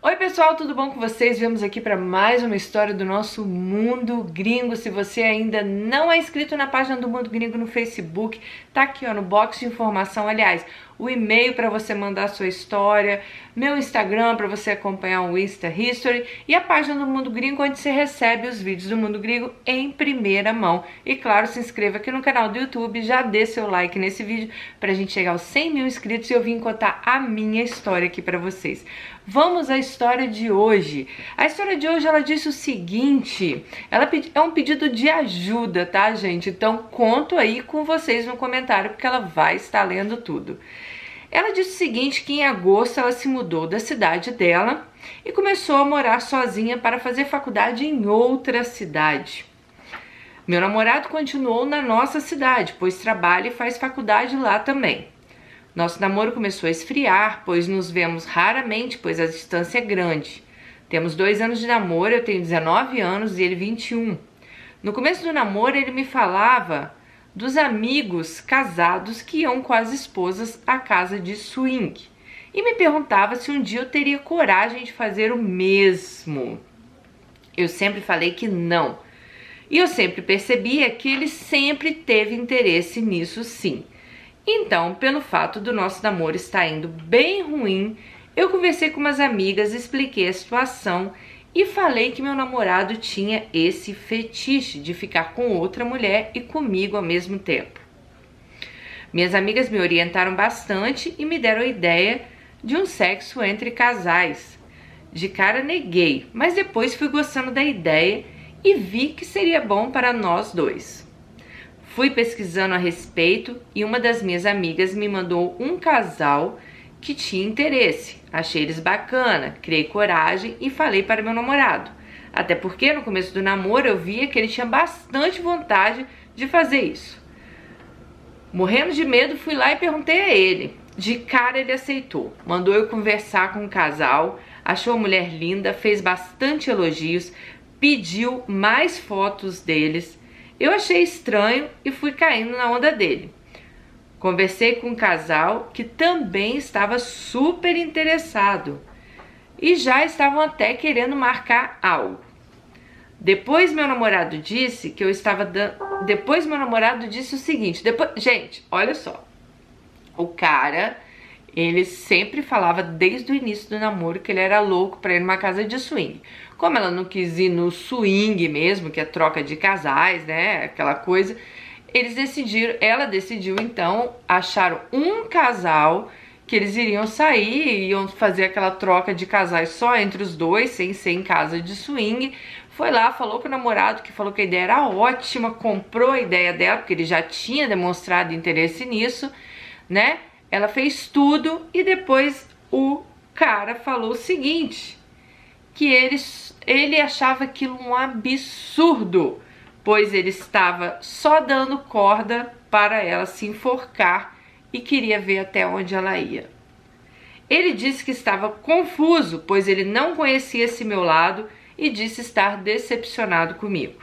Oi pessoal, tudo bom com vocês? Viemos aqui para mais uma história do nosso Mundo Gringo. Se você ainda não é inscrito na página do Mundo Gringo no Facebook, tá aqui ó, no box de informação, aliás, o e-mail para você mandar a sua história, meu Instagram para você acompanhar o Insta History e a página do Mundo Gringo onde você recebe os vídeos do Mundo Gringo em primeira mão. E claro, se inscreva aqui no canal do YouTube, já dê seu like nesse vídeo pra gente chegar aos 100 mil inscritos e eu vim contar a minha história aqui para vocês. Vamos à história de hoje. A história de hoje ela disse o seguinte, ela é um pedido de ajuda, tá gente? Então conto aí com vocês no comentário porque ela vai estar lendo tudo. Ela disse o seguinte, que em agosto ela se mudou da cidade dela e começou a morar sozinha para fazer faculdade em outra cidade. Meu namorado continuou na nossa cidade, pois trabalha e faz faculdade lá também. Nosso namoro começou a esfriar, pois nos vemos raramente, pois a distância é grande. Temos 2 anos de namoro, eu tenho 19 anos e ele 21. No começo do namoro ele me falava dos amigos casados que iam com as esposas à casa de swing. E me perguntava se um dia eu teria coragem de fazer o mesmo. Eu sempre falei que não. E eu sempre percebia que ele sempre teve interesse nisso sim. Então, pelo fato do nosso namoro estar indo bem ruim, eu conversei com umas amigas, expliquei a situação e falei que meu namorado tinha esse fetiche de ficar com outra mulher e comigo ao mesmo tempo. Minhas amigas me orientaram bastante e me deram a ideia de um sexo entre casais. De cara neguei, mas depois fui gostando da ideia e vi que seria bom para nós dois. Fui pesquisando a respeito e uma das minhas amigas me mandou um casal que tinha interesse. Achei eles bacana, criei coragem e falei para meu namorado. Até porque no começo do namoro eu via que ele tinha bastante vontade de fazer isso. Morrendo de medo, fui lá e perguntei a ele. De cara ele aceitou, mandou eu conversar com o casal, achou a mulher linda, fez bastante elogios, pediu mais fotos deles. Eu achei estranho e fui caindo na onda dele. Conversei com um casal que também estava super interessado e já estavam até querendo marcar algo. Depois meu namorado disse que eu estava dando... Depois meu namorado disse o seguinte, gente, olha só. O cara, ele sempre falava desde o início do namoro que ele era louco para ir numa casa de swing. Como ela não quis ir no swing mesmo, que é troca de casais, né, aquela coisa, ela decidiu então, acharam um casal que eles iriam sair, iam fazer aquela troca de casais só entre os dois, sem ser em casa de swing. Foi lá, falou com o namorado, que falou que a ideia era ótima, comprou a ideia dela, porque ele já tinha demonstrado interesse nisso, né? Ela fez tudo e depois o cara falou o seguinte, que ele achava aquilo um absurdo, pois ele estava só dando corda para ela se enforcar e queria ver até onde ela ia. Ele disse que estava confuso, pois ele não conhecia esse meu lado e disse estar decepcionado comigo.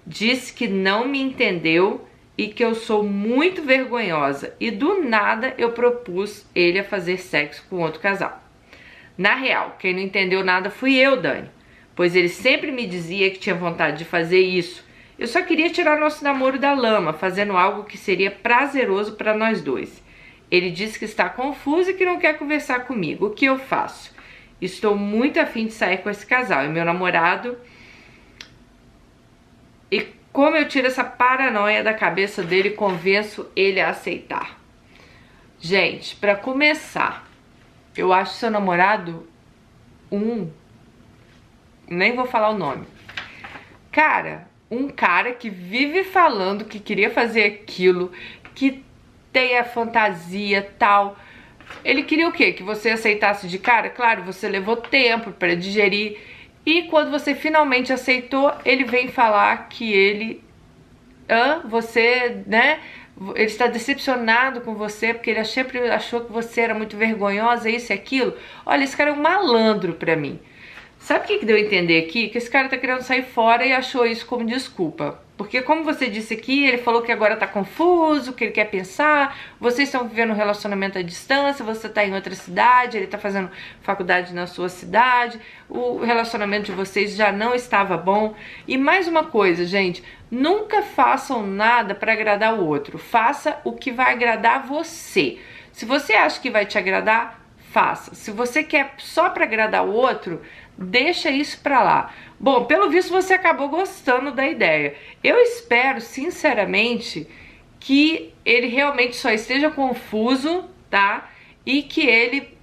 Disse que não me entendeu e que eu sou muito vergonhosa e do nada eu propus ele a fazer sexo com outro casal. Na real, quem não entendeu nada fui eu, Dani, pois ele sempre me dizia que tinha vontade de fazer isso. Eu só queria tirar nosso namoro da lama, fazendo algo que seria prazeroso para nós dois. Ele disse que está confuso e que não quer conversar comigo. O que eu faço? Estou muito afim de sair com esse casal e meu namorado... E como eu tiro essa paranoia da cabeça dele e convenço ele a aceitar? Gente, para começar, eu acho seu namorado nem vou falar o nome. Cara, um cara que vive falando que queria fazer aquilo, que tem a fantasia tal. Ele queria o quê? Que você aceitasse de cara? Claro, você levou tempo para digerir. E quando você finalmente aceitou, ele vem falar que ele... você, né? Ele está decepcionado com você porque ele sempre achou que você era muito vergonhosa, isso e aquilo. Olha, esse cara é um malandro pra mim. Sabe o que deu a entender aqui? Que esse cara tá querendo sair fora e achou isso como desculpa. Porque como você disse aqui, ele falou que agora tá confuso, que ele quer pensar, vocês estão vivendo um relacionamento à distância, você tá em outra cidade, ele tá fazendo faculdade na sua cidade, o relacionamento de vocês já não estava bom. E mais uma coisa, gente, nunca façam nada para agradar o outro, faça o que vai agradar você. Se você acha que vai te agradar, faça. Se você quer só para agradar o outro, deixa isso pra lá. Bom, pelo visto você acabou gostando da ideia. Eu espero, sinceramente, que ele realmente só esteja confuso, tá? E que ele,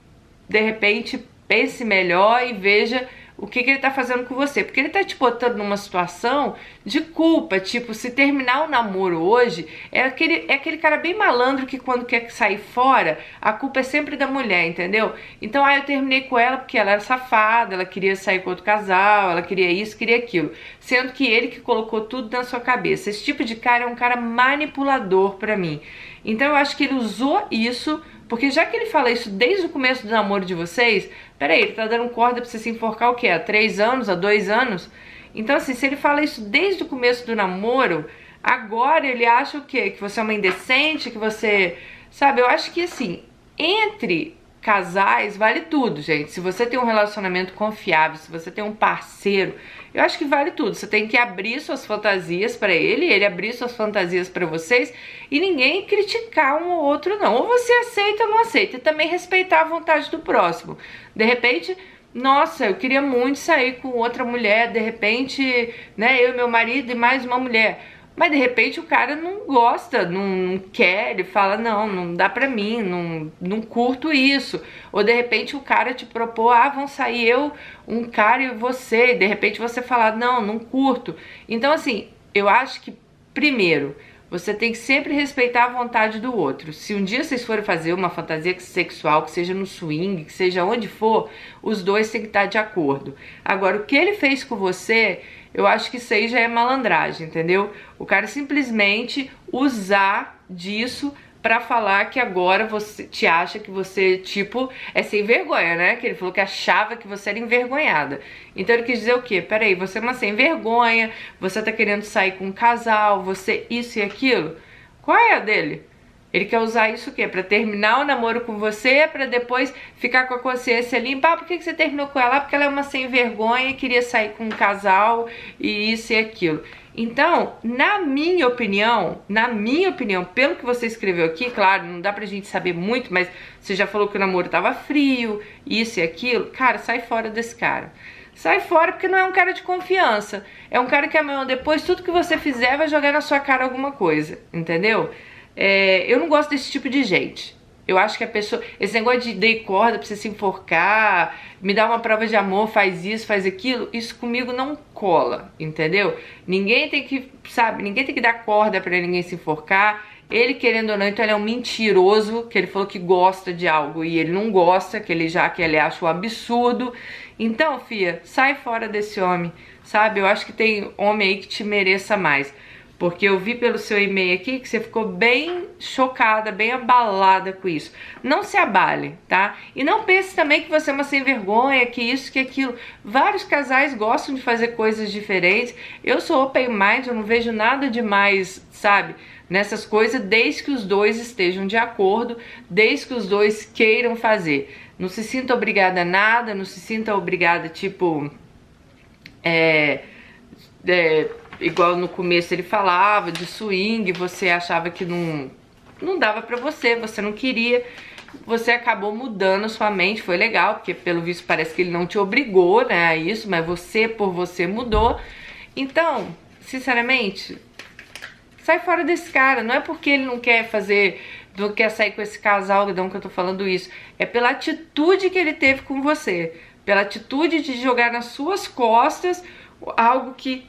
de repente, pense melhor e veja o que ele tá fazendo com você. Porque ele tá te botando numa situação de culpa. Tipo, se terminar o namoro hoje, é aquele cara bem malandro que quando quer sair fora, a culpa é sempre da mulher, entendeu? Então, eu terminei com ela porque ela era safada, ela queria sair com outro casal, ela queria isso, queria aquilo. Sendo que ele que colocou tudo na sua cabeça. Esse tipo de cara é um cara manipulador pra mim. Então, eu acho que ele usou isso, porque já que ele fala isso desde o começo do namoro de vocês, peraí, ele tá dando corda pra você se enforcar o quê? Há 3 anos? Há 2 anos? Então, assim, se ele fala isso desde o começo do namoro, agora ele acha o quê? Que você é uma indecente, que você... Sabe, eu acho que, assim, entre casais vale tudo, gente. Se você tem um relacionamento confiável, se você tem um parceiro, eu acho que vale tudo. Você tem que abrir suas fantasias pra ele abrir suas fantasias pra vocês e ninguém criticar um ou outro, não. Ou você aceita ou não aceita. E também respeitar a vontade do próximo. De repente, nossa, eu queria muito sair com outra mulher, de repente, né, eu e meu marido e mais uma mulher. Mas de repente o cara não gosta, não quer, ele fala, não dá pra mim, não curto isso. Ou de repente o cara te propôs, vamos sair eu, um cara e você. E de repente você fala, não curto. Então assim, eu acho que primeiro, você tem que sempre respeitar a vontade do outro. Se um dia vocês forem fazer uma fantasia sexual, que seja no swing, que seja onde for, os dois têm que estar de acordo. Agora, o que ele fez com você, eu acho que isso aí já é malandragem, entendeu? O cara simplesmente usar disso pra falar que agora você te acha que você, tipo, é sem vergonha, né? Que ele falou que achava que você era envergonhada. Então ele quis dizer o quê? Peraí, você é uma sem vergonha, você tá querendo sair com um casal, você isso e aquilo. Qual é a dele? Ele quer usar isso o quê? Pra terminar o namoro com você, pra depois ficar com a consciência limpa. Por que você terminou com ela? Porque ela é uma sem vergonha e queria sair com um casal e isso e aquilo. Então, na minha opinião, pelo que você escreveu aqui, claro, não dá pra gente saber muito, mas você já falou que o namoro tava frio, isso e aquilo. Cara, sai fora desse cara. Sai fora porque não é um cara de confiança. É um cara que amanhã depois, tudo que você fizer vai jogar na sua cara alguma coisa, entendeu? Eu não gosto desse tipo de gente. Eu acho que a pessoa... Esse negócio de dei corda pra você se enforcar, me dá uma prova de amor, faz isso, faz aquilo, isso comigo não cola, entendeu? Ninguém tem que, sabe, ninguém tem que dar corda pra ninguém se enforcar. Ele, querendo ou não, então ele é um mentiroso, que ele falou que gosta de algo e ele não gosta, que ele acha um absurdo. Então, fia, sai fora desse homem, sabe? Eu acho que tem homem aí que te mereça mais. Porque eu vi pelo seu e-mail aqui que você ficou bem chocada, bem abalada com isso. Não se abale, tá? E não pense também que você é uma sem vergonha, que isso, que aquilo. Vários casais gostam de fazer coisas diferentes. Eu sou open mind, eu não vejo nada demais, sabe? Nessas coisas, desde que os dois estejam de acordo, desde que os dois queiram fazer. Não se sinta obrigada a nada, não se sinta obrigada, tipo... igual no começo ele falava de swing, você achava que não dava pra você não queria, você acabou mudando a sua mente, foi legal, porque pelo visto parece que ele não te obrigou, né, a isso, mas você por você mudou. Então, sinceramente, sai fora desse cara, não é porque ele não quer sair com esse casal, não que eu tô falando isso, é pela atitude que ele teve com você, pela atitude de jogar nas suas costas algo que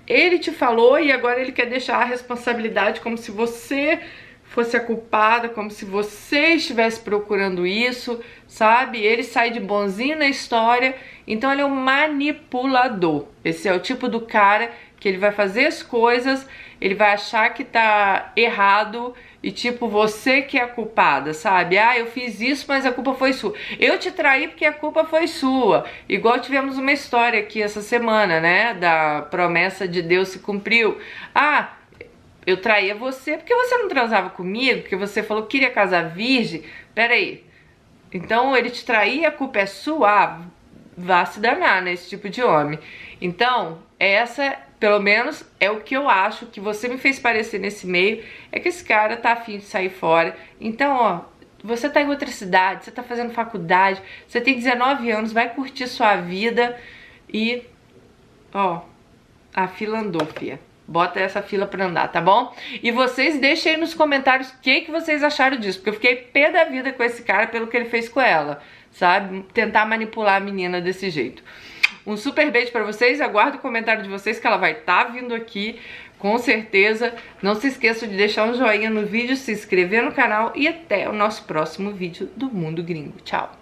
ele te falou e agora ele quer deixar a responsabilidade como se você fosse a culpada, como se você estivesse procurando isso, sabe? Ele sai de bonzinho na história, então ele é um manipulador. Esse é o tipo do cara que ele vai fazer as coisas, ele vai achar que tá errado e tipo, você que é a culpada, sabe? Ah, eu fiz isso, mas a culpa foi sua. Eu te traí porque a culpa foi sua. Igual tivemos uma história aqui essa semana, né? Da promessa de Deus se cumpriu. Ah, eu traía você porque você não transava comigo, porque você falou que queria casar virgem. Pera aí. Então ele te traía, a culpa é sua? Ah, vá se danar, né? Esse tipo de homem. Então, essa, pelo menos, é o que eu acho que você me fez parecer nesse meio, é que esse cara tá afim de sair fora. Então, ó, você tá em outra cidade, você tá fazendo faculdade, você tem 19 anos, vai curtir sua vida e, ó, a fila andou, fia. Bota essa fila pra andar, tá bom? E vocês deixem aí nos comentários o que vocês acharam disso, porque eu fiquei pé da vida com esse cara pelo que ele fez com ela, sabe? Tentar manipular a menina desse jeito. Um super beijo pra vocês, aguardo o comentário de vocês que ela vai estar vindo aqui, com certeza. Não se esqueçam de deixar um joinha no vídeo, se inscrever no canal e até o nosso próximo vídeo do Mundo Gringo. Tchau!